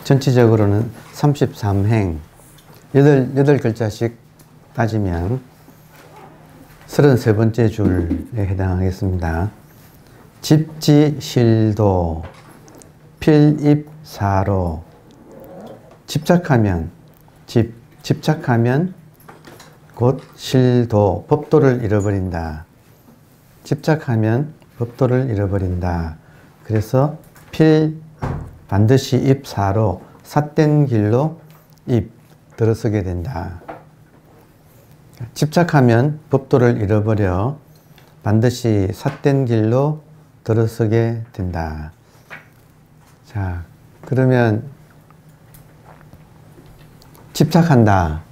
전체적으로는 33행, 8글자씩 따지면 33번째 줄에 해당하겠습니다. 집지실도, 필입사로. 집착하면, 집착하면 곧 실도, 법도를 잃어버린다. 집착하면 법도를 잃어버린다. 그래서 반드시 입사로, 삿된 길로 들어서게 된다. 집착하면 법도를 잃어버려 반드시 삿된 길로 들어서게 된다. 자, 그러면 집착한다.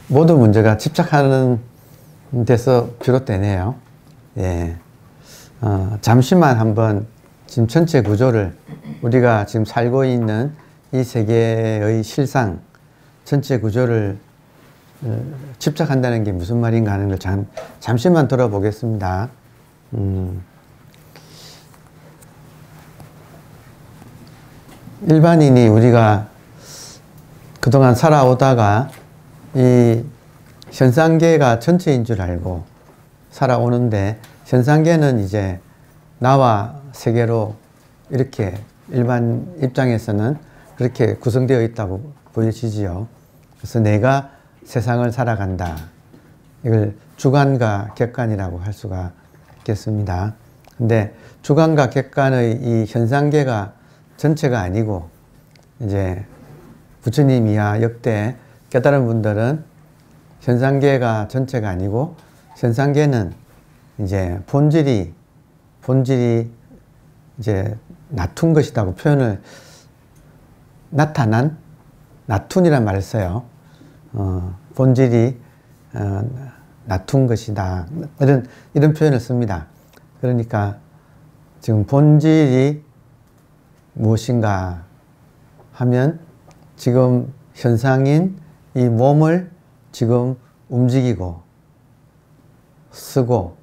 모든 문제가 집착하는 데서 비롯되네요. 예. 잠시만 한번 지금 전체 구조를, 우리가 지금 살고 있는 이 세계의 실상, 전체 구조를 집착한다는 게 무슨 말인가 하는 걸 잠시만 돌아보겠습니다. 일반인이 우리가 그동안 살아오다가 이 현상계가 전체인 줄 알고 살아오는데, 현상계는 이제 나와 세계로 이렇게 일반 입장에서는 그렇게 구성되어 있다고 보여지지요. 그래서 내가 세상을 살아간다. 이걸 주관과 객관이라고 할 수가 있겠습니다. 근데 주관과 객관의 이 현상계가 전체가 아니고, 이제 부처님 이하 역대 깨달은 분들은 현상계가 전체가 아니고, 현상계는 이제 본질이 이제 나툰 것이라고 표현을, 나타난, 나툰이란 말을 써요. 본질이 나툰 것이다. 이런 표현을 씁니다. 그러니까 지금 본질이 무엇인가 하면, 지금 현상인 이 몸을 지금 움직이고 쓰고,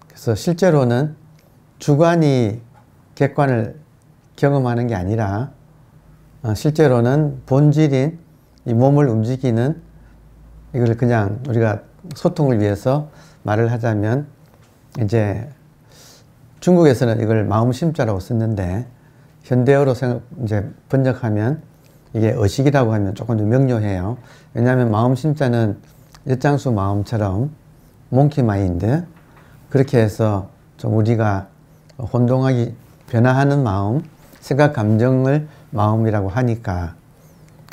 그래서 실제로는 주관이 객관을 경험하는 게 아니라, 실제로는 본질인 이 몸을 움직이는, 이걸 그냥 우리가 소통을 위해서 말을 하자면, 이제 중국에서는 이걸 마음심자라고 썼는데, 현대어로 이제 번역하면 이게 의식이라고 하면 조금 좀 명료해요. 왜냐하면 마음심자는 일장수 마음처럼 몽키 마인드, 그렇게 해서 좀 우리가 혼동하기, 변화하는 마음, 생각, 감정을 마음이라고 하니까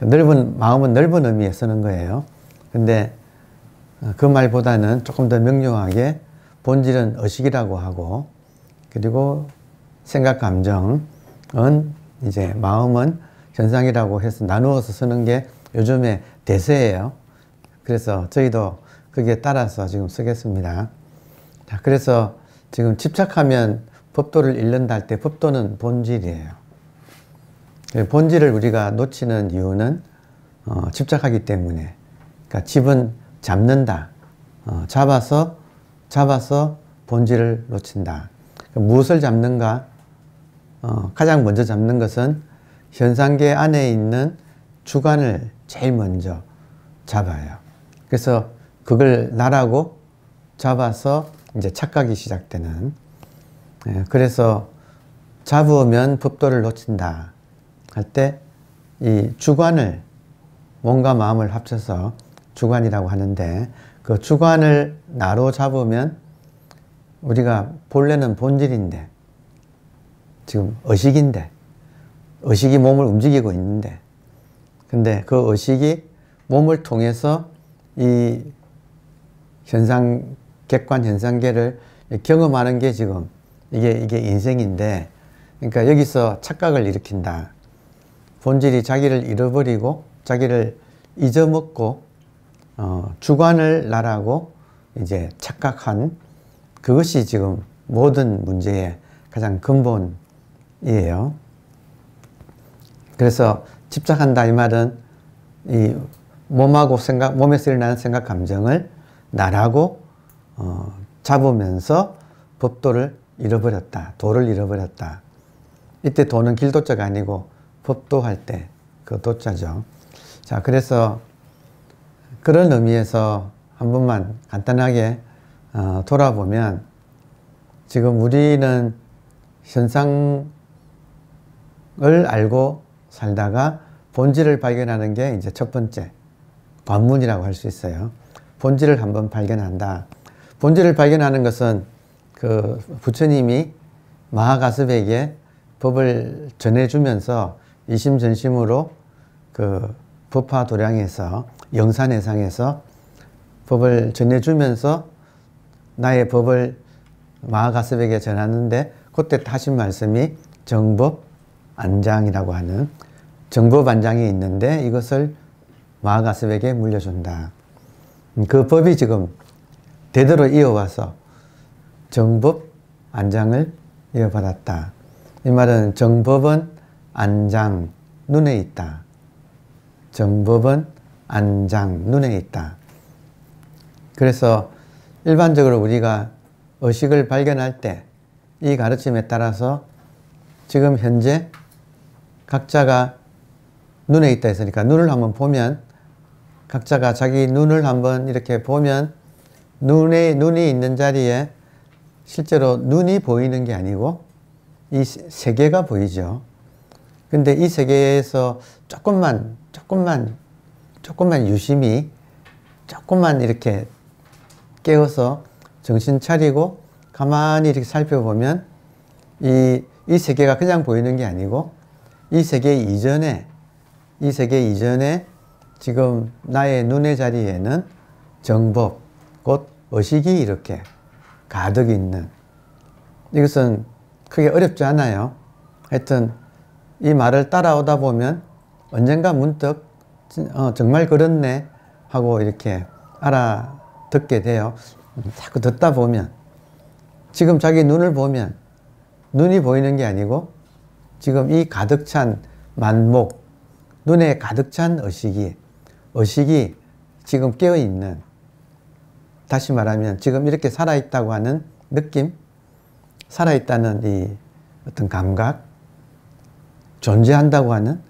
마음은 넓은 의미에 쓰는 거예요. 근데 그 말보다는 조금 더 명료하게 본질은 의식이라고 하고, 그리고 생각, 감정은 이제 마음은 현상이라고 해서 나누어서 쓰는 게 요즘에 대세예요. 그래서 저희도 거기에 따라서 지금 쓰겠습니다. 자, 그래서 지금 집착하면 법도를 잃는다 할 때, 법도는 본질이에요. 본질을 우리가 놓치는 이유는 집착하기 때문에. 그러니까 집은 잡는다. 잡아서 본질을 놓친다. 그러니까 무엇을 잡는가? 가장 먼저 잡는 것은 현상계 안에 있는 주관을 제일 먼저 잡아요. 그래서 그걸 나라고 잡아서 이제 착각이 시작되는. 그래서 잡으면 법도를 놓친다 할 때, 이 주관을, 몸과 마음을 합쳐서 주관이라고 하는데, 그 주관을 나로 잡으면, 우리가 본래는 본질인데, 지금 의식인데, 의식이 몸을 움직이고 있는데, 근데 그 의식이 몸을 통해서 이 객관 현상계를 경험하는 게 지금 이게 인생인데, 그러니까 여기서 착각을 일으킨다. 본질이 자기를 잃어버리고 자기를 잊어먹고 주관을 나라고 이제 착각한, 그것이 지금 모든 문제의 가장 근본이에요. 그래서 집착한다 이 말은 이 몸하고 몸에서 일어나는 생각, 감정을 나라고 잡으면서 법도를 잃어버렸다. 도를 잃어버렸다. 이때 도는 길도자가 아니고 법도할 때 그 도자죠. 자, 그래서 그런 의미에서 한 번만 간단하게 돌아보면 지금 우리는 현상을 알고 살다가 본질을 발견하는 게 이제 첫 번째 관문이라고 할 수 있어요. 본질을 한번 발견한다. 본질을 발견하는 것은 그 부처님이 마하가스백에 법을 전해주면서 이심전심으로 그 법화도량에서 영산회상에서 법을 전해주면서 나의 법을 마하가스백에 전하는데 그때 하신 말씀이 정법안장이라고 하는 정법안장이 있는데 이것을 마하가스백에 물려준다. 그 법이 지금 대대로 이어와서 정법안장을 이어받았다. 이 말은 정법은 안장, 눈에 있다. 정법은 안장, 눈에 있다. 그래서 일반적으로 우리가 의식을 발견할 때 이 가르침에 따라서 지금 현재 각자가 눈에 있다 했으니까 눈을 한번 보면 각자가 자기 눈을 한번 이렇게 보면 눈이 있는 자리에 실제로 눈이 보이는 게 아니고 이 세계가 보이죠. 근데 이 세계에서 조금만 유심히 조금만 이렇게 깨어서 정신 차리고 가만히 이렇게 살펴보면 이 세계가 그냥 보이는 게 아니고 이 세계 이전에 지금 나의 눈의 자리에는 정법, 곧 의식이 이렇게 가득 있는, 이것은 크게 어렵지 않아요. 하여튼 이 말을 따라오다 보면 언젠가 문득 정말 그렇네 하고 이렇게 알아듣게 돼요. 자꾸 듣다 보면 지금 자기 눈을 보면 눈이 보이는 게 아니고 지금 이 가득 찬 만목, 눈에 가득 찬 의식이 지금 깨어있는, 다시 말하면 지금 이렇게 살아있다고 하는 느낌, 살아있다는 이 어떤 감각, 존재한다고 하는,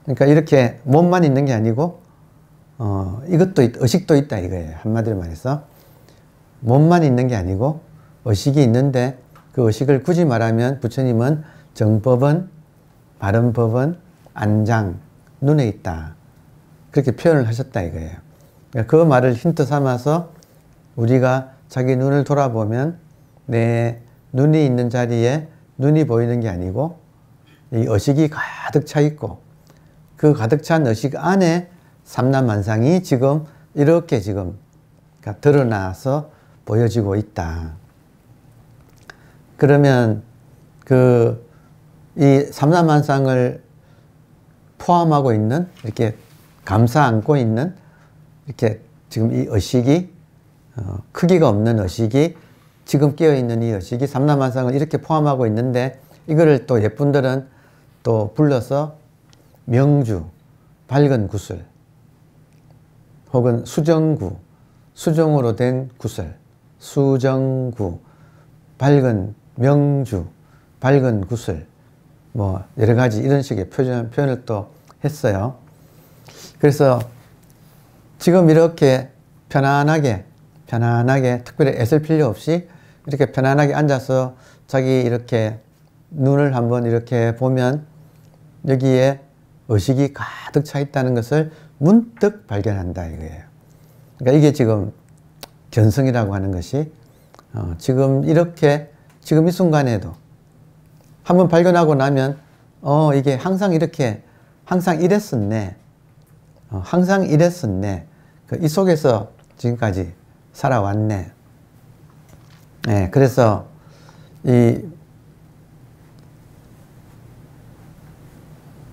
그러니까 이렇게 몸만 있는 게 아니고 이것도 의식도 있다 이거예요. 한마디로 말해서 몸만 있는 게 아니고 의식이 있는데 그 의식을 굳이 말하면 부처님은 정법은, 바른 법은 안장, 눈에 있다, 그렇게 표현을 하셨다 이거예요. 그러니까 그 말을 힌트 삼아서 우리가 자기 눈을 돌아보면 내 눈이 있는 자리에 눈이 보이는 게 아니고 이 의식이 가득 차 있고 그 가득 찬 의식 안에 삼라만상이 지금 이렇게 지금 드러나서 보여지고 있다. 그러면 이 삼라만상을 포함하고 있는, 이렇게 감싸 안고 있는, 이렇게 지금 이 의식이 크기가 없는 의식이 지금 깨어있는 이 의식이 삼라만상을 이렇게 포함하고 있는데 이거를 또 예쁜들은 또 불러서 명주, 밝은 구슬 혹은 수정구, 수정으로 된 구슬, 수정구, 밝은 명주, 밝은 구슬, 뭐 여러 가지 이런 식의 표현을 또 했어요. 그래서 지금 이렇게 편안하게 특별히 애쓸 필요 없이 이렇게 편안하게 앉아서 자기 이렇게 눈을 한번 이렇게 보면 여기에 의식이 가득 차 있다는 것을 문득 발견한다 이거예요. 그러니까 이게 지금 견성이라고 하는 것이 지금 이렇게 지금 이 순간에도 한번 발견하고 나면 이게 항상 이렇게 항상 이랬었네, 항상 이랬었네, 이 속에서 지금까지 살아왔네. 네, 그래서 이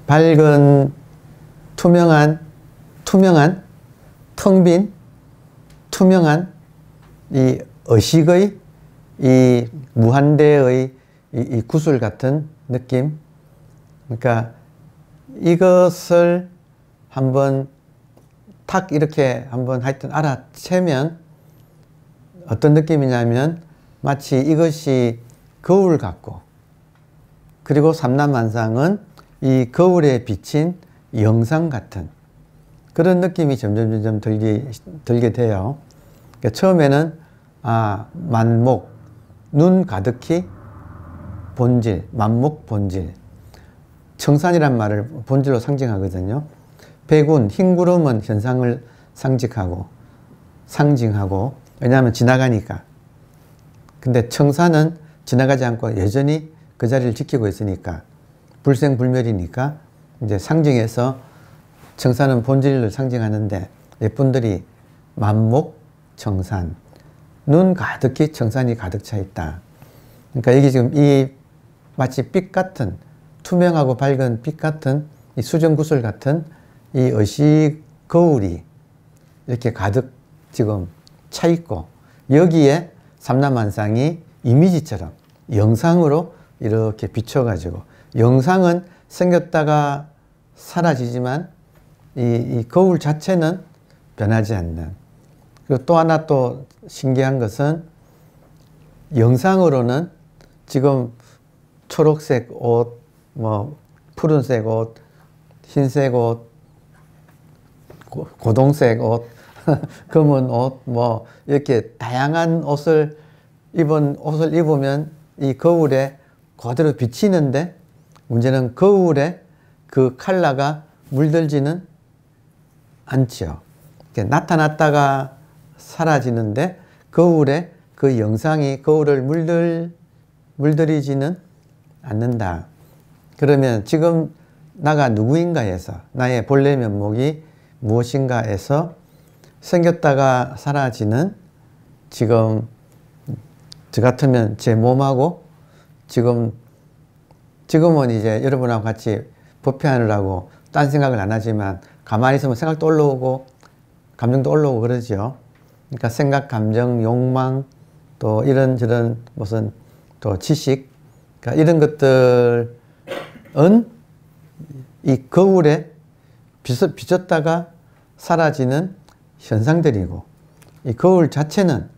밝은 투명한 텅 빈 투명한 이 의식의 이 무한대의 이 구슬 같은 느낌, 그러니까 이것을 한번 탁 이렇게 한번 하여튼 알아채면 어떤 느낌이냐면 마치 이것이 거울 같고, 그리고 삼라만상은 이 거울에 비친 영상 같은 그런 느낌이 점점 들게 돼요. 그러니까 처음에는 만목, 눈 가득히 본질, 만목 본질. 청산이란 말을 본질로 상징하거든요. 백운, 흰 구름은 현상을 상징하고 왜냐하면 지나가니까. 근데 청산은 지나가지 않고 여전히 그 자리를 지키고 있으니까 불생불멸이니까 이제 상징해서 청산은 본질을 상징하는데 예쁜들이 만목 청산, 눈 가득히 청산이 가득 차 있다. 그러니까 여기 지금 이 마치 빛 같은 투명하고 밝은 빛 같은 이 수정구슬 같은 이 의식 거울이 이렇게 가득 지금 차 있고 여기에 삼라만상이 이미지처럼 영상으로 이렇게 비춰가지고 영상은 생겼다가 사라지지만 이 거울 자체는 변하지 않는. 그리고 또 하나 또 신기한 것은 영상으로는 지금 초록색 옷, 푸른색 옷, 흰색 옷, 고동색 옷, 검은 옷, 이렇게 다양한 옷을 입으면 이 거울에 그대로 비치는데 문제는 거울에 그 컬러가 물들지는 않죠. 나타났다가 사라지는데 거울에 그 영상이 거울을 물들이지는 않는다. 그러면 지금 나가 누구인가에서 나의 본래 면목이 무엇인가에서 생겼다가 사라지는 지금 저 같으면 제 몸하고 지금은 이제 여러분하고 같이 법회하느라고 딴 생각을 안 하지만 가만히 있으면 생각도 올라오고 감정도 올라오고 그러죠. 그러니까 생각, 감정, 욕망 또 이런저런 무슨 또 지식 그러니까 이런 것들은 이 거울에 비쳤다가 사라지는 현상들이고 이 거울 자체는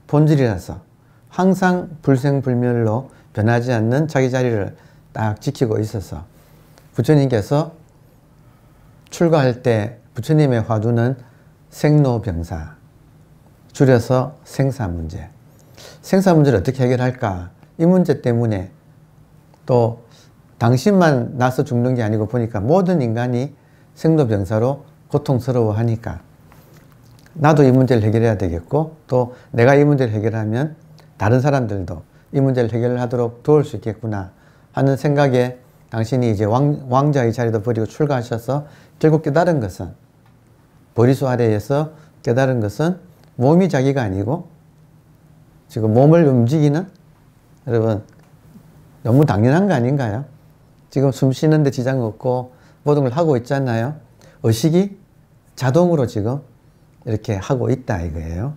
본질이라서 항상 불생불멸로 변하지 않는 자기 자리를 딱 지키고 있어서 부처님께서 출가할 때 부처님의 화두는 생로병사, 줄여서 생사문제. 생사문제를 어떻게 해결할까? 이 문제 때문에 또 당신만 나서 죽는 게 아니고 보니까 모든 인간이 생로병사로 고통스러워하니까 나도 이 문제를 해결해야 되겠고 또 내가 이 문제를 해결하면 다른 사람들도 이 문제를 해결하도록 도울 수 있겠구나 하는 생각에 당신이 이제 왕자의 자리도 버리고 출가하셔서 결국 깨달은 것은 보리수 아래에서 깨달은 것은 몸이 자기가 아니고 지금 몸을 움직이는 여러분 너무 당연한 거 아닌가요? 지금 숨 쉬는데 지장 없고 모든 걸 하고 있잖아요. 의식이 자동으로 지금 이렇게 하고 있다 이거예요.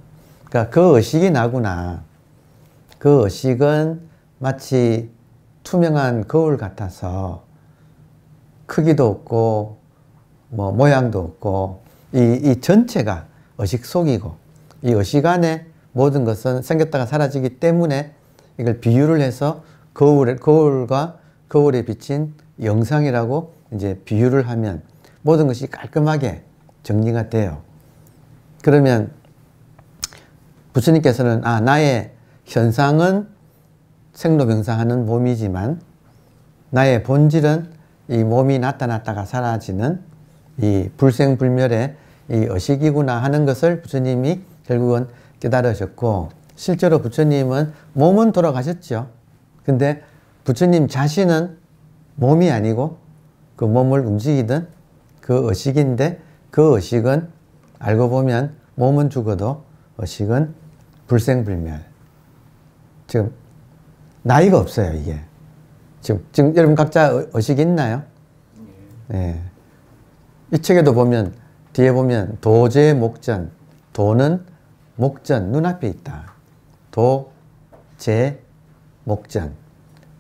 그러니까 그 의식이 나구나. 그 의식은 마치 투명한 거울 같아서 크기도 없고 모양도 없고 이 전체가 의식 속이고 이 의식 안에 모든 것은 생겼다가 사라지기 때문에 이걸 비유를 해서 거울과 거울에 비친 영상이라고 이제 비유를 하면 모든 것이 깔끔하게 정리가 돼요. 그러면 부처님께서는 나의 현상은 생로병사하는 몸이지만 나의 본질은 이 몸이 나타났다가 사라지는 이 불생불멸의 이 의식이구나 하는 것을 부처님이 결국은 깨달으셨고 실제로 부처님은 몸은 돌아가셨죠. 근데 부처님 자신은 몸이 아니고 그 몸을 움직이던 그 의식인데 그 의식은 알고 보면 몸은 죽어도 의식은 불생불멸. 지금 나이가 없어요 이게. 지금 여러분 각자 의식이 있나요? 네. 이 책에도 보면 뒤에 보면 도제 목전. 도는 목전 눈앞에 있다. 도제 목전.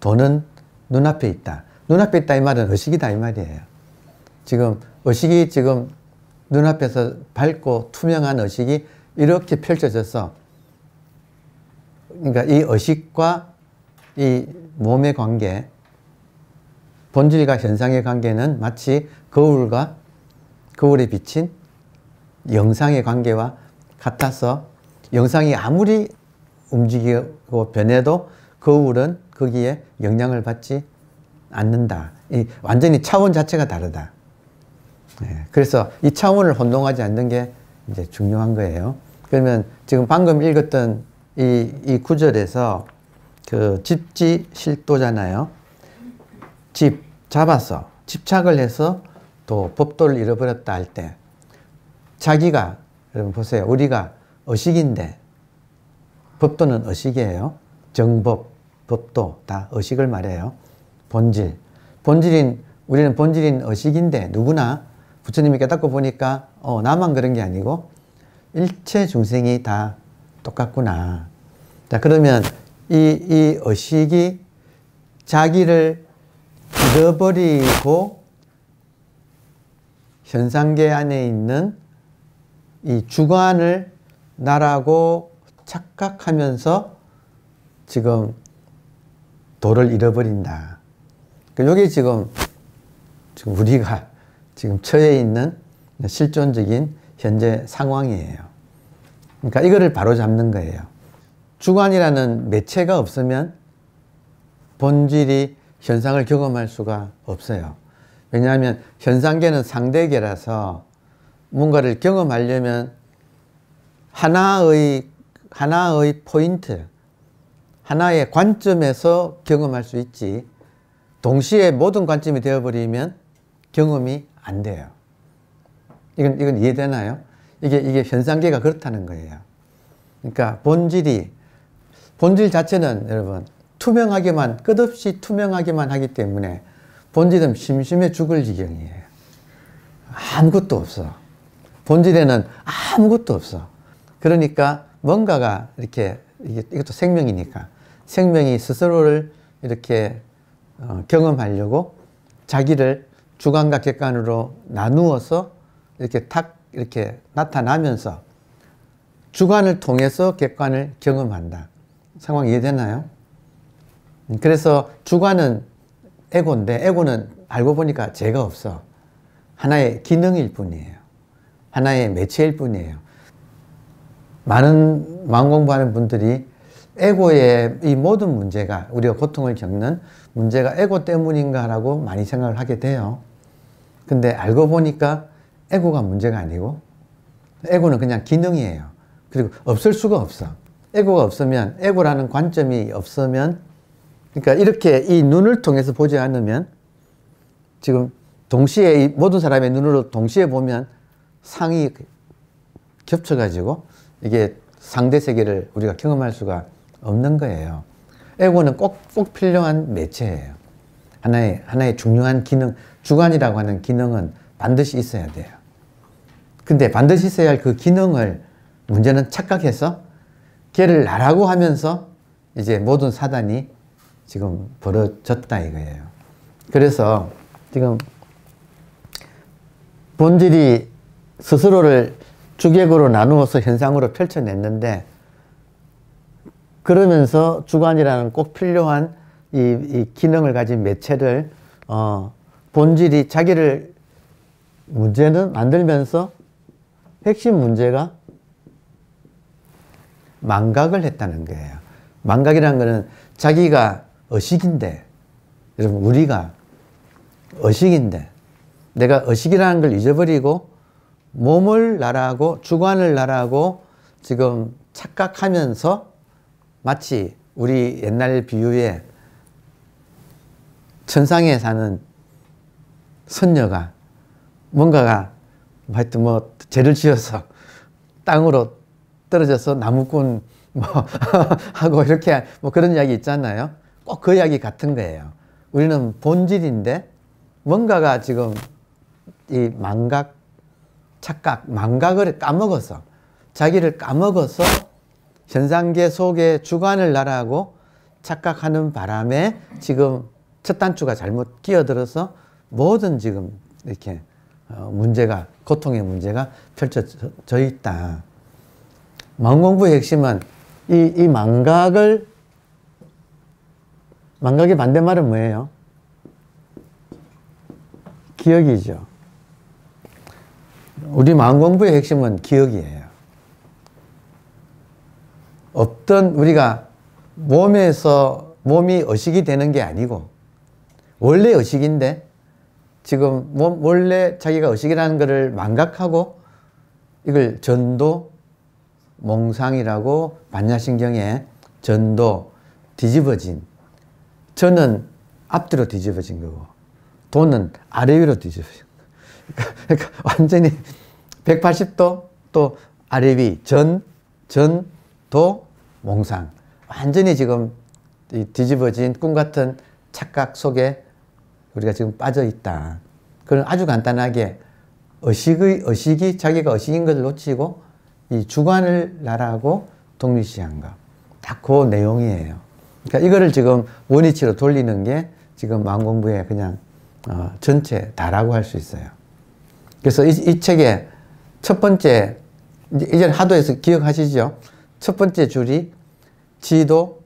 도는 눈앞에 있다. 눈앞에 있다 이 말은 의식이다 이 말이에요. 지금 의식이 지금 눈앞에서 밝고 투명한 의식이 이렇게 펼쳐져서 그러니까 이 의식과 이 몸의 관계 본질과 현상의 관계는 마치 거울에 비친 영상의 관계와 같아서 영상이 아무리 움직이고 변해도 거울은 거기에 영향을 받지 않는다. 완전히 차원 자체가 다르다. 그래서 이 차원을 혼동하지 않는 게 이제 중요한 거예요. 그러면 지금 방금 읽었던 이 구절에서 그 집지실도잖아요. 집 잡아서 집착을 해서 또 법도를 잃어버렸다 할 때 자기가, 여러분 보세요. 우리가 의식인데 법도는 의식이에요. 정법, 법도 다 의식을 말해요. 우리는 본질인 의식인데 누구나 부처님이 깨닫고 보니까 나만 그런 게 아니고 일체 중생이 다 똑같구나. 자, 그러면 이 의식이 자기를 잃어버리고 현상계 안에 있는 이 주관을 나라고 착각하면서 지금 도를 잃어버린다. 이게 지금 우리가 지금 처해 있는 실존적인 현재 상황이에요. 그러니까 이거를 바로 잡는 거예요. 주관이라는 매체가 없으면 본질이 현상을 경험할 수가 없어요. 왜냐하면 현상계는 상대계라서 뭔가를 경험하려면 하나의 포인트, 하나의 관점에서 경험할 수 있지, 동시에 모든 관점이 되어버리면 경험이 안 돼요. 이건 이해되나요? 이게 현상계가 그렇다는 거예요. 그러니까 본질 자체는 여러분 투명하게만, 끝없이 투명하게만 하기 때문에 본질은 심심해 죽을 지경이에요. 아무것도 없어. 본질에는 아무것도 없어. 그러니까 뭔가가 이것도 생명이니까 생명이 스스로를 이렇게 경험하려고 자기를 주관과 객관으로 나누어서 이렇게 나타나면서 주관을 통해서 객관을 경험한다. 상황 이해되나요? 그래서 주관은 에고인데 에고는 알고 보니까 죄가 없어. 하나의 기능일 뿐이에요. 하나의 매체일 뿐이에요. 많은 마음 공부하는 분들이 에고의 이 모든 문제가, 우리가 고통을 겪는 문제가 에고 때문인가라고 많이 생각을 하게 돼요. 근데 알고 보니까 에고가 문제가 아니고 에고는 그냥 기능이에요. 그리고 없을 수가 없어. 에고가 없으면, 에고라는 관점이 없으면, 그러니까 이렇게 이 눈을 통해서 보지 않으면 지금 동시에 이 모든 사람의 눈으로 동시에 보면 상이 겹쳐가지고 이게 상대 세계를 우리가 경험할 수가 없는 거예요. 에고는 꼭 필요한 매체예요. 하나의 중요한 기능, 주관이라고 하는 기능은 반드시 있어야 돼요. 근데 반드시 있어야 할 그 기능을 문제는 착각해서 걔를 나라고 하면서 이제 모든 사단이 지금 벌어졌다 이거예요. 그래서 지금 본질이 스스로를 주객으로 나누어서 현상으로 펼쳐냈는데, 그러면서 주관이라는 꼭 필요한 이 기능을 가진 매체를 본질이 자기를 문제는 만들면서 핵심 문제가 망각을 했다는 거예요. 망각이라는 거는 자기가 의식인데, 여러분 우리가 의식인데 내가 의식이라는 걸 잊어버리고 몸을 나라고 주관을 나라고 지금 착각하면서 마치 우리 옛날 비유에 천상에 사는 선녀가 뭔가가 하여튼 뭐 죄를 지어서 땅으로 떨어져서 나무꾼 하고 이렇게 뭐 그런 이야기 있잖아요. 꼭 그 이야기 같은 거예요. 우리는 본질인데 뭔가가 지금 이 망각, 착각, 망각을 까먹어서, 자기를 까먹어서 현상계 속에 주관을 나라고 착각하는 바람에 지금 첫 단추가 잘못 끼어들어서 모든 지금 이렇게 문제가, 고통의 문제가 펼쳐져 있다. 마음 공부의 핵심은 이 망각의 반대말은 뭐예요? 기억이죠. 우리 마음 공부의 핵심은 기억이에요. 어떤 우리가 몸이 의식이 되는 게 아니고 원래 의식인데 지금 원래 자기가 의식이라는 것을 망각하고 이걸 전도, 몽상이라고 반야신경에 전도, 뒤집어진, 전은 앞뒤로 뒤집어진 거고 도는 아래 위로 뒤집어진 거고 그러니까 완전히 180도 또 아래 위, 전, 도, 몽상 완전히 지금 뒤집어진 꿈 같은 착각 속에 우리가 지금 빠져 있다. 그건 아주 간단하게 의식이 자기가 의식인 것을 놓치고 이 주관을 나라고 독립시한 거. 딱 그 내용이에요. 그러니까 이거를 지금 원위치로 돌리는 게 지금 마음 공부의 그냥 전체 다라고 할 수 있어요. 그래서 이 책의 첫 번째, 이제 하도에서 기억하시죠? 첫 번째 줄이 지도,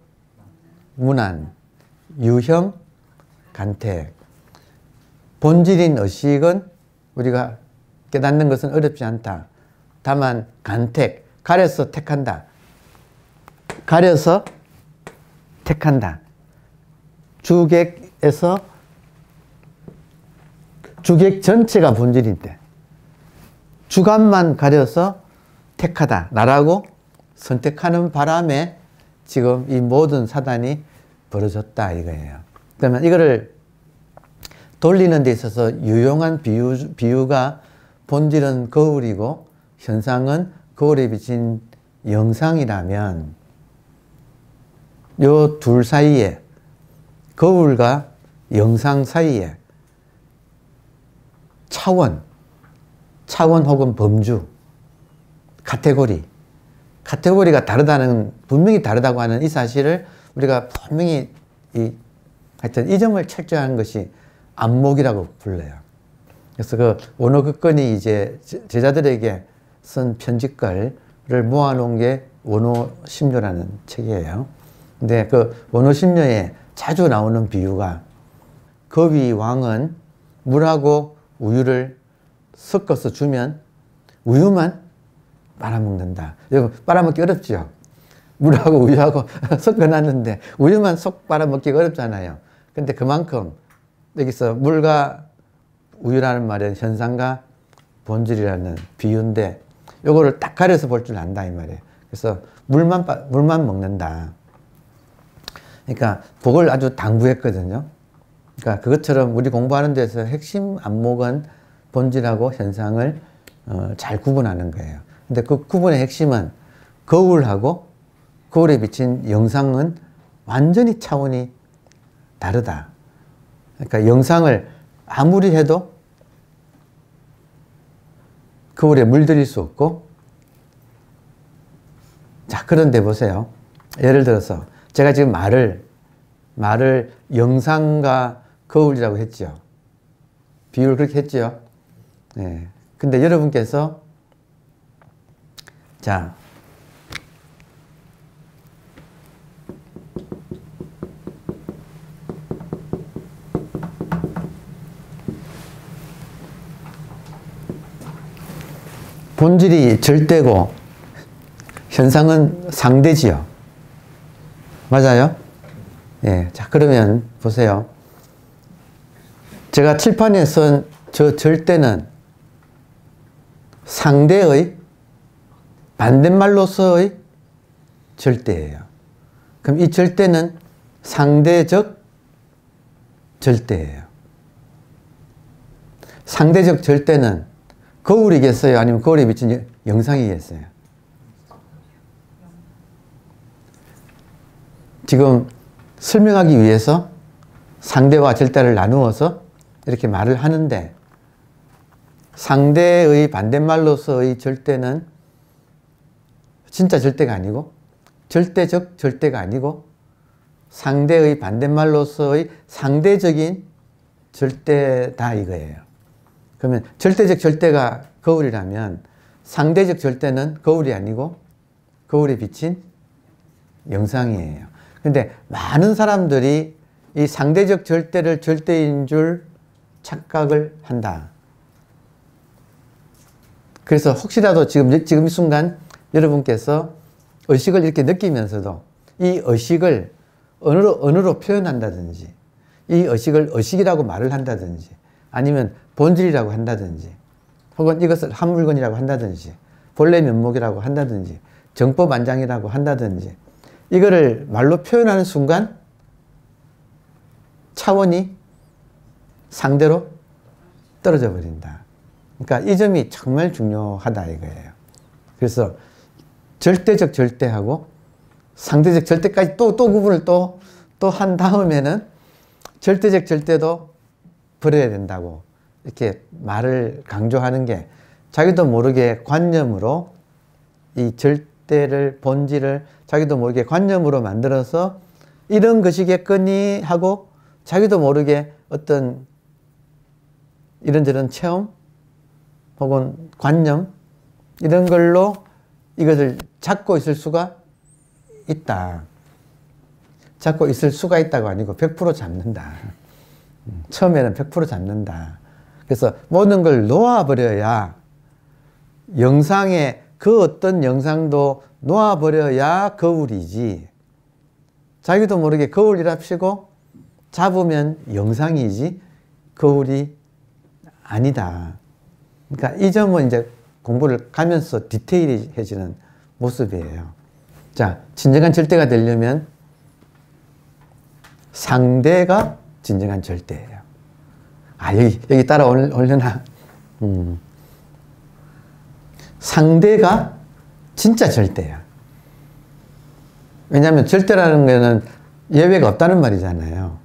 문안, 유형, 간택. 본질인 의식은 우리가 깨닫는 것은 어렵지 않다. 다만 간택, 가려서 택한다. 가려서 택한다. 주객에서 주객 전체가 본질인데 주관만 가려서 택하다. 나라고 선택하는 바람에 지금 이 모든 사단이 벌어졌다 이거예요. 그러면 이거를 돌리는 데 있어서 유용한 비유가 본질은 거울이고 현상은 거울에 비친 영상이라면 요 둘 사이에 거울과 영상 사이에 차원 혹은 범주, 카테고리가 다르다는, 분명히 다르다고 하는 이 사실을 우리가 분명히 하여튼 이 점을 철저한 것이 안목이라고 불러요. 그래서 그 원어극건이 이제 제자들에게 쓴 편지글을 모아놓은 게 원어심료라는 책이에요. 근데 그 원어심료에 자주 나오는 비유가 거위 왕은 물하고 우유를 섞어서 주면 우유만 빨아먹는다. 여러분 빨아먹기 어렵죠? 물하고 우유하고 섞어놨는데 우유만 쏙 빨아먹기가 어렵잖아요. 근데 그만큼 여기서 물과 우유라는 말은 현상과 본질이라는 비유인데 요거를 딱 가려서 볼 줄 안다 이 말이에요. 그래서 물만 먹는다. 그러니까 복을 아주 당부했거든요. 그러니까 그것처럼 우리 공부하는 데서 핵심 안목은 본질하고 현상을 잘 구분하는 거예요. 근데 그 구분의 핵심은 거울하고 거울에 비친 영상은 완전히 차원이 다르다. 그러니까 영상을 아무리 해도 거울에 물들일 수 없고, 자, 그런데 보세요. 예를 들어서 제가 지금 말을 영상과 거울이라고 했죠. 비유를 그렇게 했죠. 네. 근데 여러분께서 자, 본질이 절대고 현상은 상대지요. 맞아요? 예. 자, 그러면 보세요. 제가 칠판에 쓴 저 절대는 상대의 반대말로서의 절대예요. 그럼 이 절대는 상대적 절대예요. 상대적 절대는 거울이겠어요? 아니면 거울에 비친 영상이겠어요? 지금 설명하기 위해서 상대와 절대를 나누어서 이렇게 말을 하는데 상대의 반대말로서의 절대는 진짜 절대가 아니고 절대적 절대가 아니고 상대의 반대말로서의 상대적인 절대다 이거예요. 그러면 절대적 절대가 거울이라면 상대적 절대는 거울이 아니고 거울에 비친 영상이에요. 근데 많은 사람들이 이 상대적 절대를 절대인 줄 착각을 한다. 그래서 혹시라도 지금 이 순간 여러분께서 의식을 이렇게 느끼면서도 이 의식을 언어로 표현한다든지, 이 의식을 의식이라고 말을 한다든지, 아니면 본질이라고 한다든지, 혹은 이것을 한 물건이라고 한다든지, 본래 면목이라고 한다든지, 정법안장이라고 한다든지, 이거를 말로 표현하는 순간 차원이 상대로 떨어져 버린다. 그러니까 이 점이 정말 중요하다 이거예요. 그래서 절대적 절대하고 상대적 절대까지 또 구분을 또 한 다음에는 절대적 절대도 버려야 된다고 이렇게 말을 강조하는 게, 자기도 모르게 관념으로 이 절대를, 본질을 자기도 모르게 관념으로 만들어서 이런 것이겠거니 하고 자기도 모르게 어떤 이런저런 체험 혹은 관념 이런 걸로 이것을 잡고 있을 수가 있다. 잡고 있을 수가 있다고 아니고 100% 잡는다. 처음에는 100% 잡는다. 그래서 모든 걸 놓아버려야, 영상에 그 어떤 영상도 놓아버려야 거울이지, 자기도 모르게 거울이랍시고 잡으면 영상이지 거울이 아니다. 그러니까 이 점은 이제 공부를 가면서 디테일해지는 모습이에요. 자, 진정한 절대가 되려면 상대가 진정한 절대예요. 아, 여기 따라 올려놔. 상대가 진짜 절대야. 왜냐하면 절대라는 거는 예외가 없다는 말이잖아요.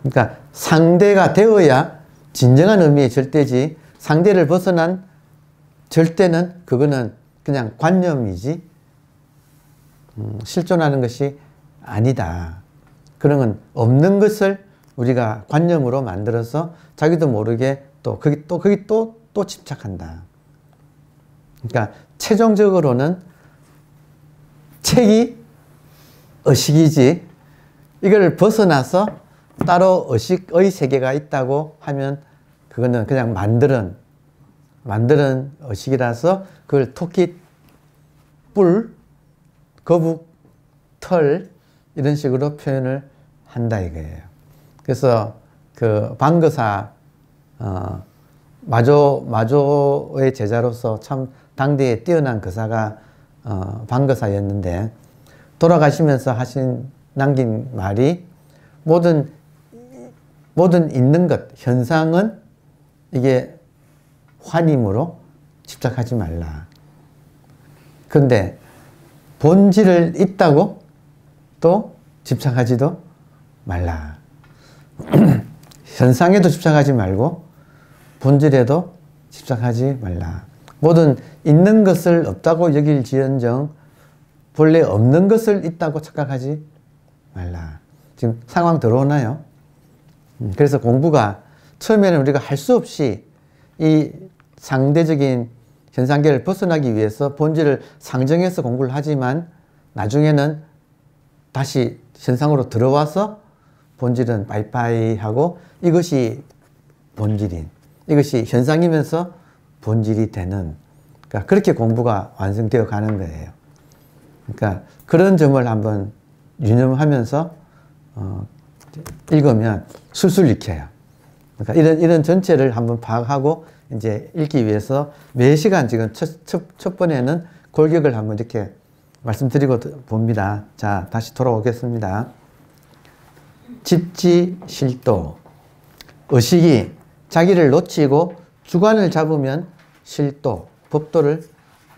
그러니까 상대가 되어야 진정한 의미의 절대지, 상대를 벗어난 절대는 그거는 그냥 관념이지 실존하는 것이 아니다. 그런 건 없는 것을 우리가 관념으로 만들어서 자기도 모르게 거기 또 집착한다. 그러니까 최종적으로는 책이 의식이지, 이걸 벗어나서 따로 의식의 세계가 있다고 하면 그거는 그냥 만드는 의식이라서 그걸 토끼, 뿔, 거북, 털 이런 식으로 표현을 한다 이거예요. 그래서 그 방거사 마조의 제자로서 참 당대에 뛰어난 거사가 방거사였는데, 돌아가시면서 남긴 말이 모든 있는 것, 현상은 이게 환임으로 집착하지 말라. 그런데 본질을 있다고 또 집착하지도 말라. 현상에도 집착하지 말고 본질에도 집착하지 말라. 모든 있는 것을 없다고 여길지언정 본래 없는 것을 있다고 착각하지 말라. 지금 상황 들어오나요? 그래서 공부가 처음에는 우리가 할 수 없이 이 상대적인 현상계를 벗어나기 위해서 본질을 상정해서 공부를 하지만, 나중에는 다시 현상으로 들어와서 본질은 빠이빠이 하고 이것이 본질인, 이것이 현상이면서 본질이 되는, 그러니까 그렇게 공부가 완성되어 가는 거예요. 그러니까 그런 점을 한번 유념하면서 읽으면 술술 읽혀요. 그러니까 이런 전체를 한번 파악하고 이제 읽기 위해서 매 시간 지금 첫 번에는 골격을 한번 이렇게 말씀드리고 봅니다. 자, 다시 돌아오겠습니다. 집지실도. 의식이 자기를 놓치고 주관을 잡으면 실도, 법도를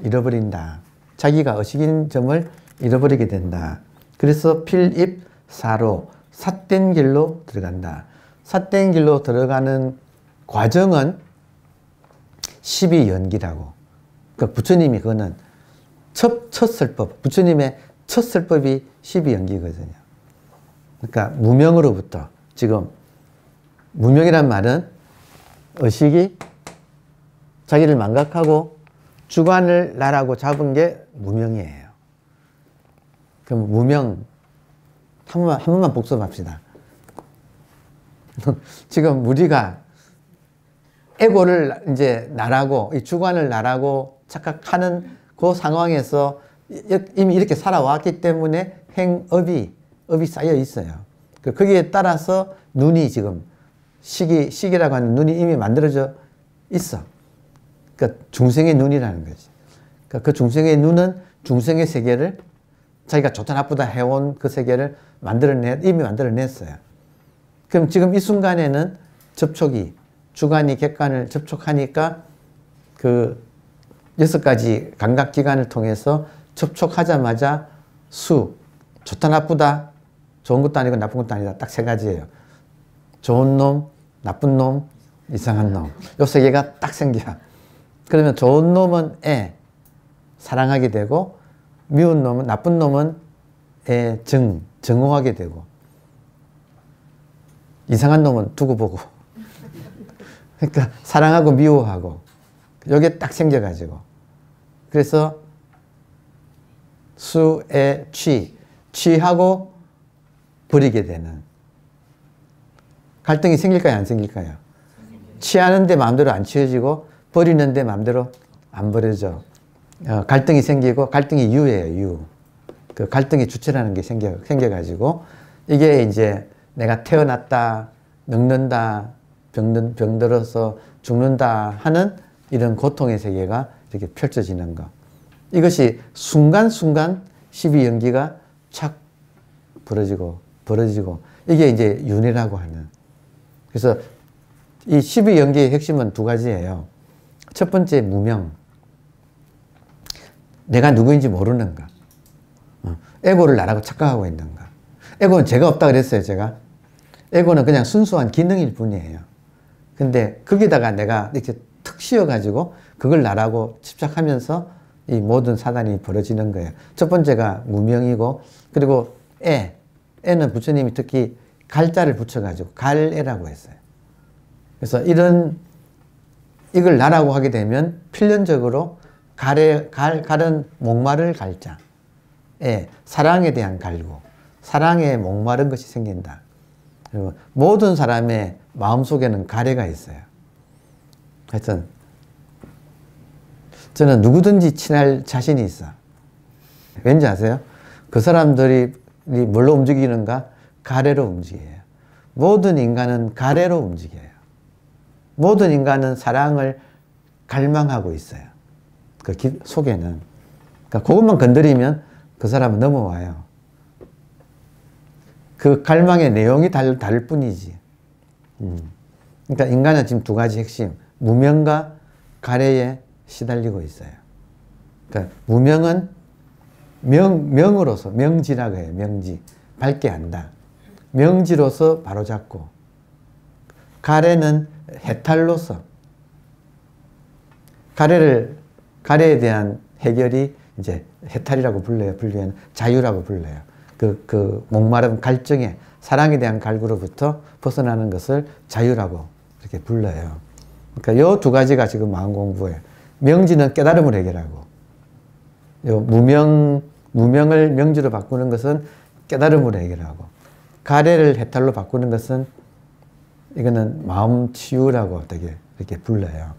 잃어버린다. 자기가 의식인 점을 잃어버리게 된다. 그래서 필입사로 삿된 길로 들어간다. 삿된 길로 들어가는 과정은 12연기라고. 그러니까 부처님이 그거는 첫 설법, 부처님의 첫 설법이 12연기거든요. 그러니까 무명으로부터, 지금 무명이란 말은 의식이 자기를 망각하고 주관을 나라고 잡은 게 무명이에요. 그럼 무명 한 번만 복습합시다. 지금 우리가 에고를 이제 나라고, 이 주관을 나라고 착각하는 그 상황에서 이미 이렇게 살아왔기 때문에 업이 쌓여 있어요. 거기에 따라서 눈이 지금 시기라고 하는 눈이 이미 만들어져 있어. 그러니까 중생의 눈이라는 거지. 그러니까 그 중생의 눈은 중생의 세계를 자기가 좋다 나쁘다 해온 그 세계를 이미 만들어냈어요. 그럼 지금 이 순간에는 주관이 객관을 접촉하니까 그 6가지 감각기관을 통해서 접촉하자마자 좋다 나쁘다, 좋은 것도 아니고 나쁜 것도 아니다. 딱 3가지예요. 좋은 놈, 나쁜 놈, 이상한 놈. 요 3개가 딱 생겨. 그러면 좋은 놈은 사랑하게 되고, 미운 놈은, 나쁜 놈은 정오하게 되고, 이상한 놈은 두고 보고. 그러니까 사랑하고 미워하고, 요게 딱 생겨가지고. 그래서 수에 취하고 버리게 되는. 갈등이 생길까요, 안 생길까요? 취하는데 마음대로 안 취해지고, 버리는데 마음대로 안 버려져. 갈등이 생기고, 갈등이 유예요. 그 갈등의 주체라는 게 생겨가지고, 이게 이제 내가 태어났다, 늙는다, 병들어서 죽는다 하는 이런 고통의 세계가 이렇게 펼쳐지는 거. 이것이 순간순간 12연기가 착 벌어지고, 이게 이제 윤회라고 하는. 그래서 이 12연기의 핵심은 2가지예요. 첫 번째, 무명. 내가 누구인지 모르는 거. 에고를 나라고 착각하고 있는 거. 에고는 죄가 없다 그랬어요, 제가. 에고는 그냥 순수한 기능일 뿐이에요. 근데 거기다가 내가 이렇게 툭 씌워가지고 그걸 나라고 집착하면서 이 모든 사단이 벌어지는 거예요. 첫 번째가 무명이고, 그리고 애는 부처님이 특히 갈자를 붙여가지고 갈애라고 했어요. 그래서 이걸 나라고 하게 되면 필연적으로 갈은 목마를 갈자. 사랑에 대한 갈구. 사랑에 목마른 것이 생긴다. 그리고 모든 사람의 마음속에는 갈애가 있어요. 하여튼 저는 누구든지 친할 자신이 있어. 왠지 아세요? 그 사람들이 뭘로 움직이는가? 갈애로 움직여요. 모든 인간은 갈애로 움직여요. 모든 인간은 사랑을 갈망하고 있어요. 그 속에는. 그러니까 그것만 건드리면 그 사람은 넘어와요. 그 갈망의 내용이 다를 뿐이지. 그러니까 인간은 지금 2가지 핵심. 무명과 갈애에 시달리고 있어요. 그러니까 무명은 명으로서, 명지라고 해요. 명지. 밝게 안다. 명지로서 바로잡고, 갈애는 해탈로서, 갈애에 대한 해결이 이제 해탈이라고 불러요. 분류에는 자유라고 불러요. 그 목마른 갈증에, 사랑에 대한 갈구로부터 벗어나는 것을 자유라고 이렇게 불러요. 그러니까 요 2가지가 지금 마음 공부예요. 명지는 깨달음을 해결하고, 요 무명을 명지로 바꾸는 것은 깨달음으로 해결하고, 갈애를 해탈로 바꾸는 것은 이거는 마음 치유라고 되게 이렇게 불러요.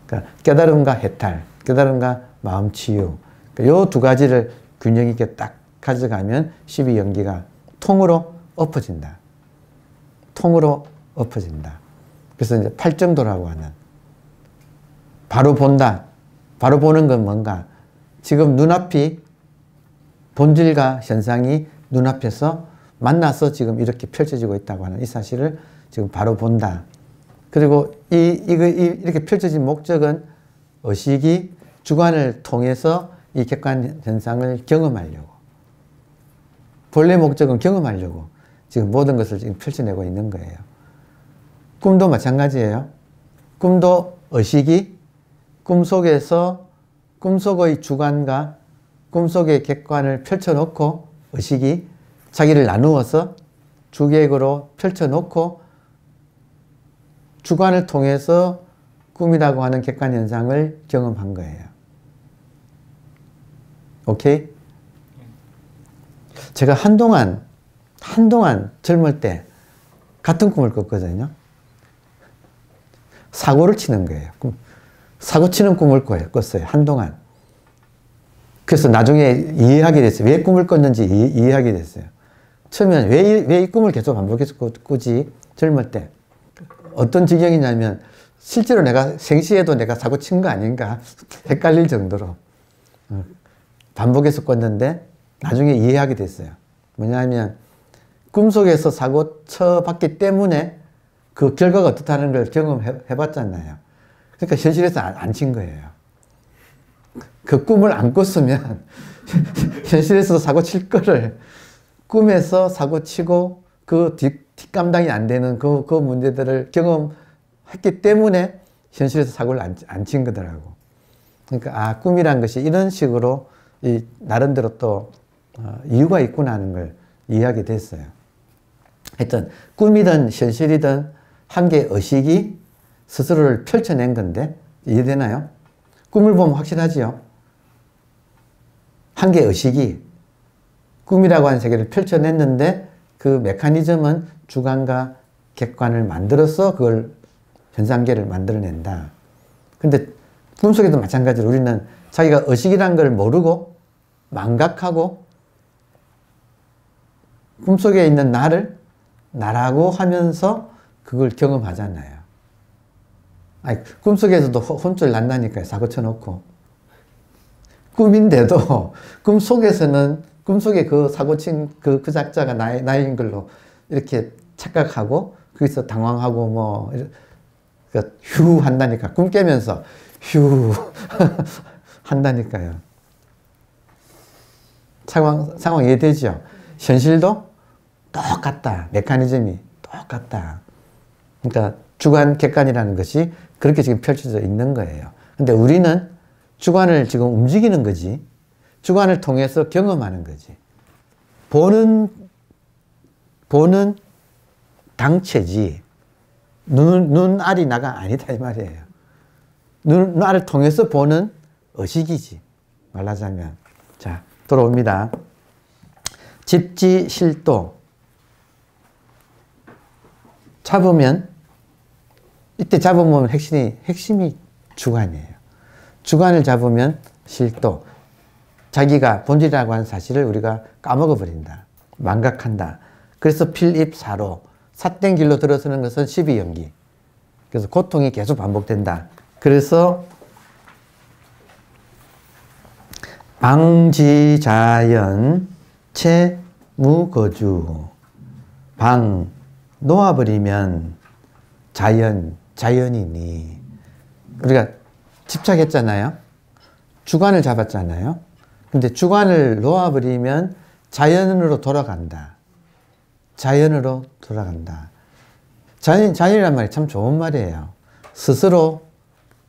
그러니까 깨달음과 해탈, 깨달음과 마음 치유. 그러니까 요 2가지를 균형 있게 딱 가져가면 12연기가 통으로 엎어진다. 통으로 엎어진다. 그래서 이제 팔정도라고 하는, 바로 본다. 바로 보는 건 뭔가? 지금 눈앞이, 본질과 현상이 눈앞에서 만나서 지금 이렇게 펼쳐지고 있다고 하는 이 사실을 지금 바로 본다. 그리고 이렇게 펼쳐진 목적은 의식이 주관을 통해서 이 객관 현상을 경험하려고. 본래 목적은 경험하려고 지금 모든 것을 지금 펼쳐내고 있는 거예요. 꿈도 마찬가지예요. 꿈도 의식이 꿈속에서 꿈속의 주관과 꿈속의 객관을 펼쳐놓고, 의식이 자기를 나누어서 주객으로 펼쳐놓고 주관을 통해서 꿈이라고 하는 객관 현상을 경험한 거예요. 오케이? 제가 한동안 젊을 때 같은 꿈을 꿨거든요. 사고를 치는 거예요. 사고 치는 꿈을 꿨어요. 한동안. 그래서 나중에 이해하게 됐어요. 왜 꿈을 꿨는지 이해하게 됐어요. 처음에는 왜 이 꿈을 계속 반복해서 꾸지? 젊을 때. 어떤 지경이냐면 실제로 내가 생시에도 내가 사고 친 거 아닌가 헷갈릴 정도로 반복해서 꿨는데 나중에 이해하게 됐어요. 뭐냐면 꿈속에서 사고 쳐봤기 때문에 그 결과가 어떻다는 걸 경험해 봤잖아요. 그러니까 현실에서 안 친 거예요. 그 꿈을 안 꿨으면 현실에서 사고 칠 거를 꿈에서 사고 치고 그 뒷감당이 안 되는 그 문제들을 경험했기 때문에 현실에서 사고를 안 친 거더라고. 그러니까 꿈이란 것이 이런 식으로 나름대로 또 이유가 있구나 하는 걸 이해하게 됐어요. 하여튼 꿈이든 현실이든 한 개의 의식이 스스로를 펼쳐낸 건데 이해되나요? 꿈을 보면 확실하지요. 한 개의 의식이 꿈이라고 하는 세계를 펼쳐냈는데 그 메커니즘은 주관과 객관을 만들어서 그걸 현상계를 만들어낸다. 근데 꿈속에도 마찬가지로 우리는 자기가 의식이란 걸 모르고 망각하고 꿈속에 있는 나라고 하면서 그걸 경험하잖아요. 꿈속에서도 혼쭐 난다니까요. 사고 쳐놓고. 꿈인데도 꿈속에서는 꿈속에 그 사고친 그 작자가 나인 걸로 이렇게 착각하고 거기서 당황하고 뭐 휴 한다니까. 꿈 깨면서 휴 한다니까요. 상황 이해되죠? 현실도 똑같다. 메커니즘이 똑같다. 그러니까 주관, 객관이라는 것이 그렇게 지금 펼쳐져 있는 거예요. 근데 우리는 주관을 지금 움직이는 거지. 주관을 통해서 경험하는 거지. 보는 당체지. 눈알이 나가 아니다 이 말이에요. 눈알을 통해서 보는 의식이지. 말하자면. 자, 돌아옵니다. 집지실도. 잡으면 이때 잡으면 핵심이 주관이에요. 주관을 잡으면 실도. 자기가 본질이라고 하는 사실을 우리가 까먹어 버린다. 망각한다. 그래서 필입사로 삿된 길로 들어서는 것은 십이연기. 그래서 고통이 계속 반복된다. 그래서 방지자연 채무거주. 방 놓아버리면 자연이니. 우리가 집착했잖아요. 주관을 잡았잖아요. 근데 주관을 놓아버리면 자연으로 돌아간다. 자연으로 돌아간다. 자연이란 말이 참 좋은 말이에요. 스스로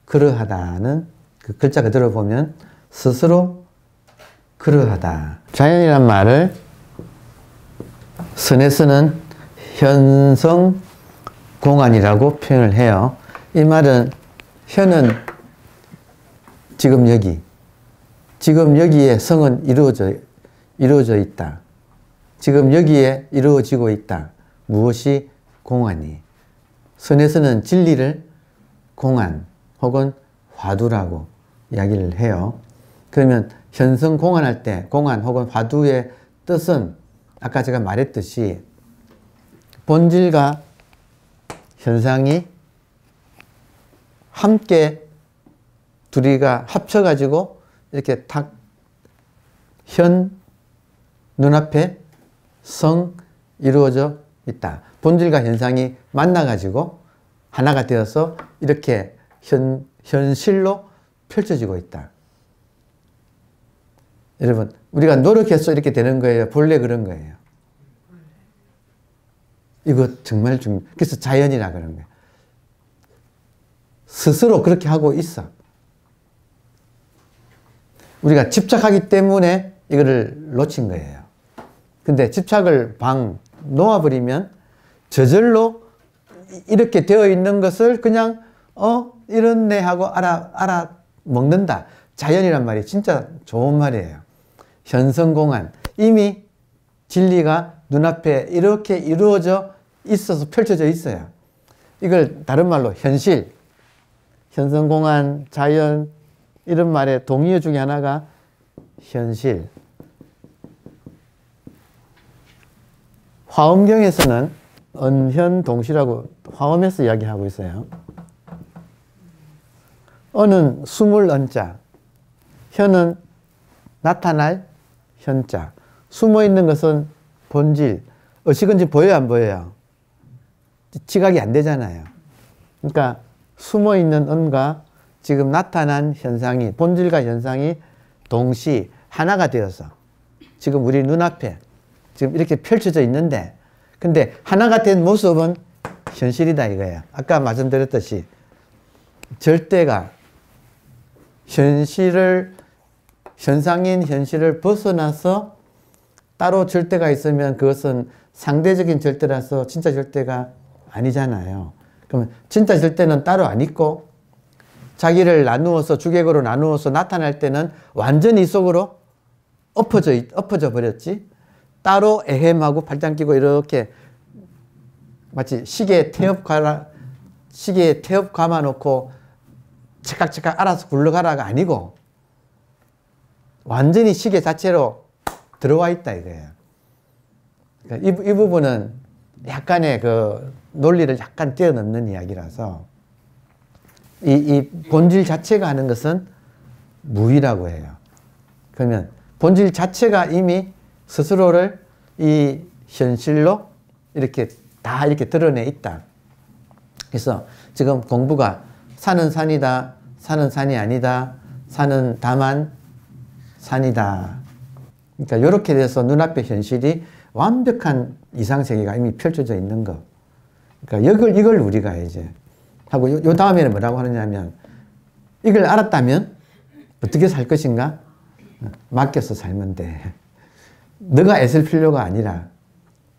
그러하다는 그 글자 그대로 보면 스스로 그러하다. 자연이란 말을 선에서는 현성공안이라고 표현을 해요. 이 말은 현은 지금 여기에 성은 이루어져 있다. 지금 여기에 이루어지고 있다. 무엇이? 공안이. 선에서는 진리를 공안 혹은 화두라고 이야기를 해요. 그러면 현성공안할 때 공안 혹은 화두의 뜻은 아까 제가 말했듯이 본질과 현상이 함께 둘이가 합쳐가지고 이렇게 탁 눈앞에 성 이루어져 있다. 본질과 현상이 만나가지고 하나가 되어서 이렇게 현실로 펼쳐지고 있다. 여러분, 우리가 노력해서 이렇게 되는 거예요? 본래 그런 거예요? 이거 정말 중요해요. 그래서 자연이라 그런 거예요. 스스로 그렇게 하고 있어. 우리가 집착하기 때문에 이거를 놓친 거예요. 근데 집착을 놓아버리면 저절로 이렇게 되어 있는 것을 그냥 이렇네 하고 알아 먹는다. 자연이란 말이 진짜 좋은 말이에요. 현성공안. 이미 진리가 눈앞에 이렇게 이루어져 있어서 펼쳐져 있어요. 이걸 다른 말로 현실, 현성공안, 자연 이런 말의 동의어 중에 하나가 현실. 화엄경에서는 언현동시라고 화엄에서 이야기하고 있어요. 언은 숨을 언자, 현은 나타날 현자. 숨어 있는 것은 본질. 의식은 지금 보여요, 안 보여요? 지각이 안 되잖아요. 그러니까 숨어 있는 언과 지금 나타난 현상이, 본질과 현상이 동시 하나가 되어서 지금 우리 눈앞에 지금 이렇게 펼쳐져 있는데, 근데 하나가 된 모습은 현실이다 이거예요. 아까 말씀드렸듯이 절대가 현상인 현실을 벗어나서 따로 절대가 있으면 그것은 상대적인 절대라서 진짜 절대가 아니잖아요. 그러면 진짜 절대는 따로 안 있고, 자기를 나누어서 주객으로 나누어서 나타날 때는 완전히 이 속으로 엎어져 버렸지. 따로 에헴하고 팔짱 끼고 이렇게 마치 시계에 태엽 감아 놓고 착각착각 알아서 굴러가라가 아니고 완전히 시계 자체로 들어와 있다 이거예요. 그러니까 이 부분은 약간의 그 논리를 약간 뛰어넘는 이야기라서 이 본질 자체가 하는 것은 무의라고 해요. 그러면 본질 자체가 이미 스스로를 이 현실로 이렇게 다 이렇게 드러내 있다. 그래서 지금 공부가 산은 산이다, 산은 산이 아니다, 산은 다만 산이다. 그러니까 이렇게 돼서 눈앞의 현실이 완벽한 이상세계가 이미 펼쳐져 있는 거. 그러니까 이걸 우리가 이제 하고 요 다음에는 뭐라고 하느냐면, 이걸 알았다면 어떻게 살 것인가? 맡겨서 살면 돼. 너가 애쓸 필요가 아니라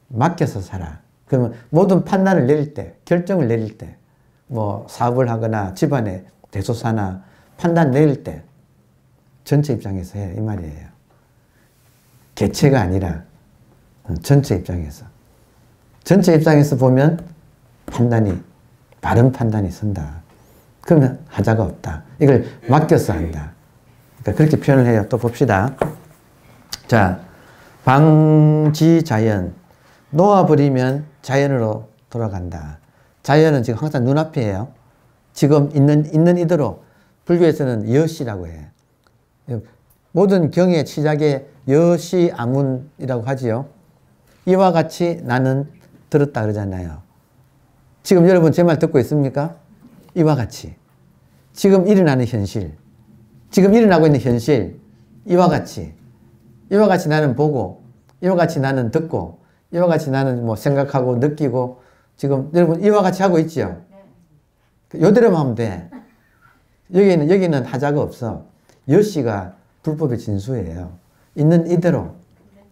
맡겨서 살아. 그러면 모든 판단을 내릴 때, 결정을 내릴 때, 뭐 사업을 하거나 집안에 대소사나 판단 내릴 때 전체 입장에서 해, 이 말이에요. 개체가 아니라 전체 입장에서. 전체 입장에서 보면 바른 판단이 선다. 그러면 하자가 없다. 이걸 맡겨서 한다. 그러니까 그렇게 표현을 해요. 또 봅시다. 자, 방지자연. 놓아버리면 자연으로 돌아간다. 자연은 지금 항상 눈앞이에요. 지금 있는 이대로. 불교에서는 여시라고 해요. 모든 경의 시작에 여시아문이라고 하지요. 이와 같이 나는 들었다 그러잖아요. 지금 여러분 제 말 듣고 있습니까? 이와 같이. 지금 일어나는 현실. 지금 일어나고 있는 현실. 이와 같이. 이와 같이 나는 보고, 이와 같이 나는 듣고, 이와 같이 나는 뭐 생각하고 느끼고, 지금 여러분 이와 같이 하고 있죠? 요대로만 하면 돼. 여기는 하자가 없어. 여시가 불법의 진수예요. 있는 이대로.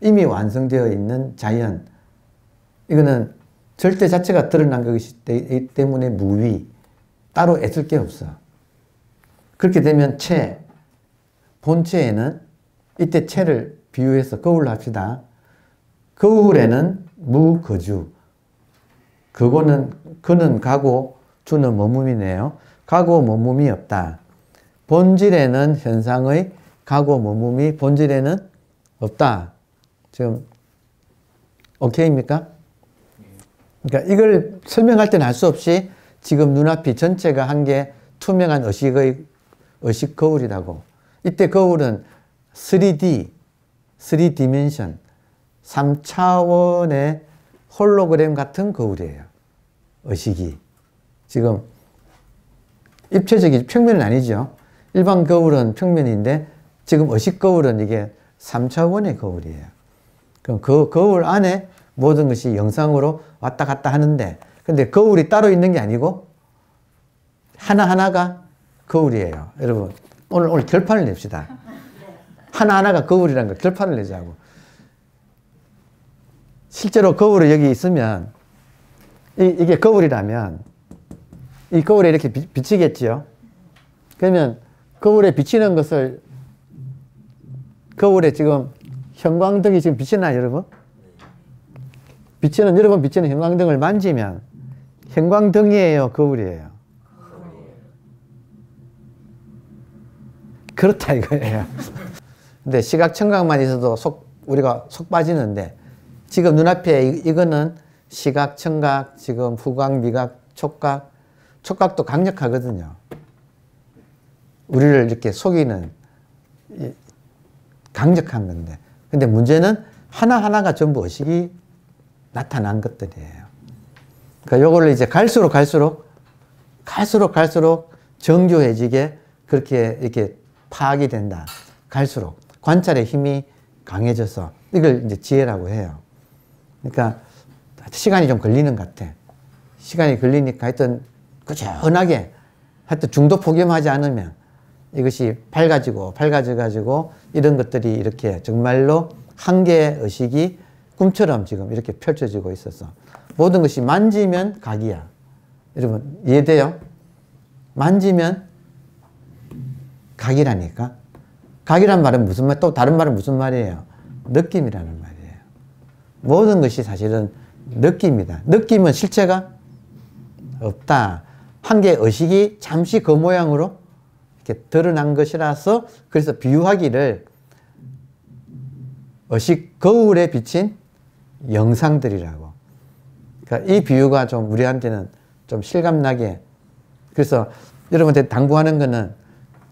이미 완성되어 있는 자연. 이거는 절대 자체가 드러난 것이기 때문에 무위. 따로 애쓸 게 없어. 그렇게 되면 체. 본체에는 이때 체를 비유해서 거울로 합시다. 거울에는 무거주. 그는 가고 주는 머금이네요. 가고 머금이 없다. 본질에는 현상의 가고 머금이 본질에는 없다. 지금 오케이입니까? 그러니까 이걸 설명할 때는 할 수 없이 지금 눈앞이 전체가 한 개 투명한 의식 거울이라고. 이때 거울은 3D, 3디멘션, 3차원의 홀로그램 같은 거울이에요. 의식이. 지금 입체적인 평면은 아니죠. 일반 거울은 평면인데 지금 의식 거울은 이게 3차원의 거울이에요. 그럼 그 거울 안에 모든 것이 영상으로 왔다 갔다 하는데, 근데 거울이 따로 있는 게 아니고 하나하나가 거울이에요. 여러분 오늘 결판을 냅시다. 하나하나가 거울이라는 걸 결판을 내자고. 실제로 거울이 여기 있으면 이게 거울이라면 이 거울에 이렇게 비치겠지요. 그러면 거울에 비치는 것을, 거울에 지금 형광등이 지금 비치나요, 여러분? 비치는, 여러분 비치는 형광등을 만지면 형광등이에요, 거울이에요? 그렇다 이거예요. 근데 시각청각만 있어도 우리가 속 빠지는데, 지금 눈앞에 이거는 시각청각, 지금 후각, 미각, 촉각, 촉각도 강력하거든요. 우리를 이렇게 속이는 강력한 건데, 근데 문제는 하나하나가 전부 의식이 나타난 것들이에요. 그러니까 요거를 이제 갈수록 정교해지게 그렇게 이렇게 파악이 된다. 갈수록 관찰의 힘이 강해져서 이걸 이제 지혜라고 해요. 그러니까 시간이 좀 걸리는 것 같아. 시간이 걸리니까 하여튼 꾸준하게 하여튼 중도 폭염하지 않으면 이것이 밝아져가지고 이런 것들이 이렇게 정말로 한 개의 의식이 꿈처럼 지금 이렇게 펼쳐지고 있어서 모든 것이 만지면 각이야. 여러분 이해돼요? 만지면 각이라니까. 각이란 말은 무슨 말, 또 다른 말은 무슨 말이에요? 느낌이라는 말이에요. 모든 것이 사실은 느낌이다. 느낌은 실체가 없다. 한 개의 의식이 잠시 그 모양으로 이렇게 드러난 것이라서, 그래서 비유하기를 의식 거울에 비친 영상들이라고. 그러니까 이 비유가 좀 우리한테는 좀 실감나게, 그래서 여러분한테 당부하는 거는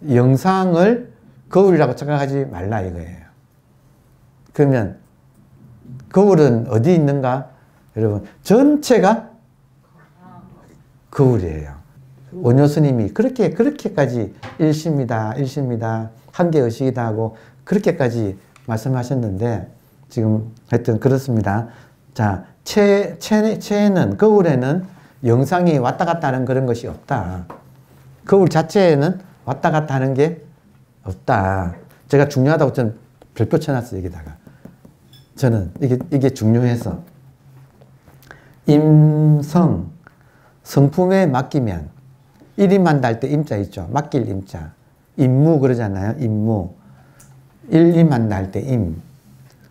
영상을 거울이라고 착각하지 말라 이거예요. 그러면 거울은 어디 있는가? 여러분 전체가 거울이에요. 원효 스님이 그렇게까지 일심이다 한계 의식이다 하고 그렇게까지 말씀하셨는데, 지금 하여튼 그렇습니다. 자, 체에는, 거울에는 영상이 왔다 갔다 하는 그런 것이 없다. 거울 자체에는 왔다 갔다 하는 게 없다. 제가 중요하다고 저는 별표 쳐놨어요, 여기다가. 저는 이게 중요해서. 임성, 성품에 맡기면, 일임한다 할 때 임자 있죠. 맡길 임자. 임무 그러잖아요. 임무. 일임한다 할 때 임.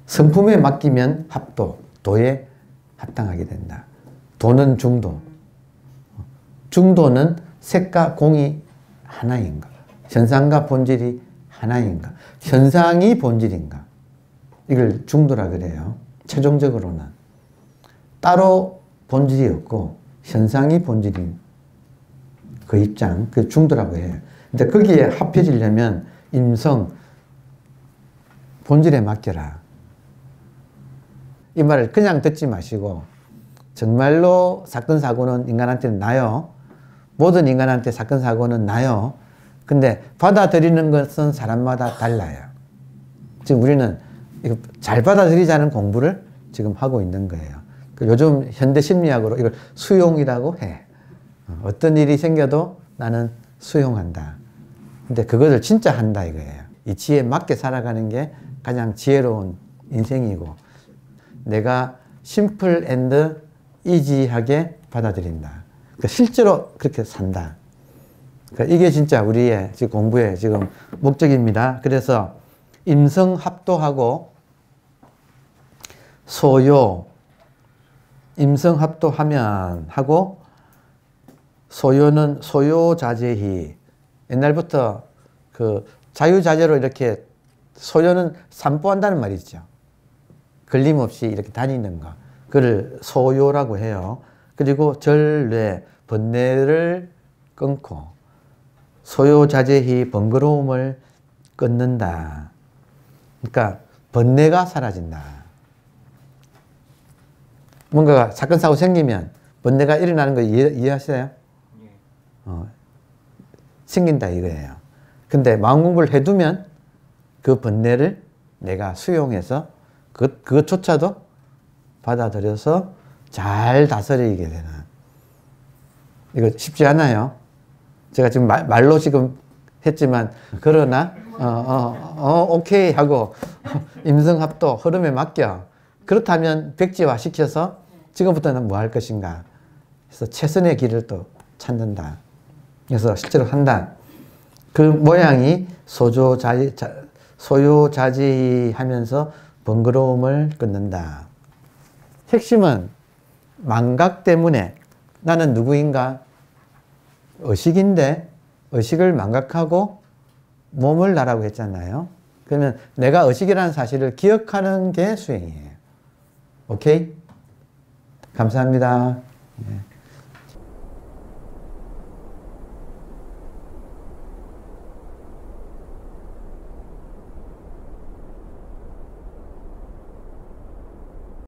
성품에 맡기면 합도, 도에 합당하게 된다. 도는 중도. 중도는 색과 공이 하나인가? 현상과 본질이 하나인가? 현상이 본질인가? 이걸 중도라 그래요. 최종적으로는. 따로 본질이 없고 현상이 본질인 그 입장, 그 중도라고 해요. 근데 거기에 합해지려면 임성, 본질에 맡겨라. 이 말을 그냥 듣지 마시고, 정말로 사건 사고는 인간한테는 나요. 모든 인간한테 사건 사고는 나요. 근데 받아들이는 것은 사람마다 달라요. 지금 우리는 이거 잘 받아들이자는 공부를 지금 하고 있는 거예요. 요즘 현대 심리학으로 이걸 수용이라고 해. 어떤 일이 생겨도 나는 수용한다. 근데 그것을 진짜 한다 이거예요. 이 지혜에 맞게 살아가는 게 가장 지혜로운 인생이고, 내가 심플 앤드 이지하게 받아들인다. 그러니까 실제로 그렇게 산다. 그러니까 이게 진짜 우리의 지금 공부의 지금 목적입니다. 그래서 임성합도하고 소요, 임성합도하면 하고, 소요는 소요자재히. 옛날부터 그 자유자재로 이렇게, 소요는 산보한다는 말이 있죠. 걸림없이 이렇게 다니는 거. 그걸 소요라고 해요. 그리고 절뇌, 번뇌를 끊고, 소요자재히 번거로움을 끊는다. 그러니까 번뇌가 사라진다. 뭔가가 사건 사고 생기면 번뇌가 일어나는 거 이해하세요? 생긴다 이거예요. 근데 마음 공부를 해두면 그 번뇌를 내가 수용해서 그것조차도 받아들여서 잘 다스리게 되는. 이거 쉽지 않아요. 제가 지금 말로 지금 했지만, 그러나 오케이 하고 임성합도 흐름에 맡겨. 그렇다면 백지화 시켜서 지금부터는 뭐 할 것인가. 그래서 최선의 길을 또 찾는다. 그래서 실제로 한다. 그 모양이 소요자지, 소요자지 하면서 번거로움을 끊는다. 핵심은 망각 때문에 나는 누구인가? 의식인데 의식을 망각하고 몸을 나라고 했잖아요. 그러면 내가 의식이라는 사실을 기억하는 게 수행이에요. 오케이? 감사합니다. 네.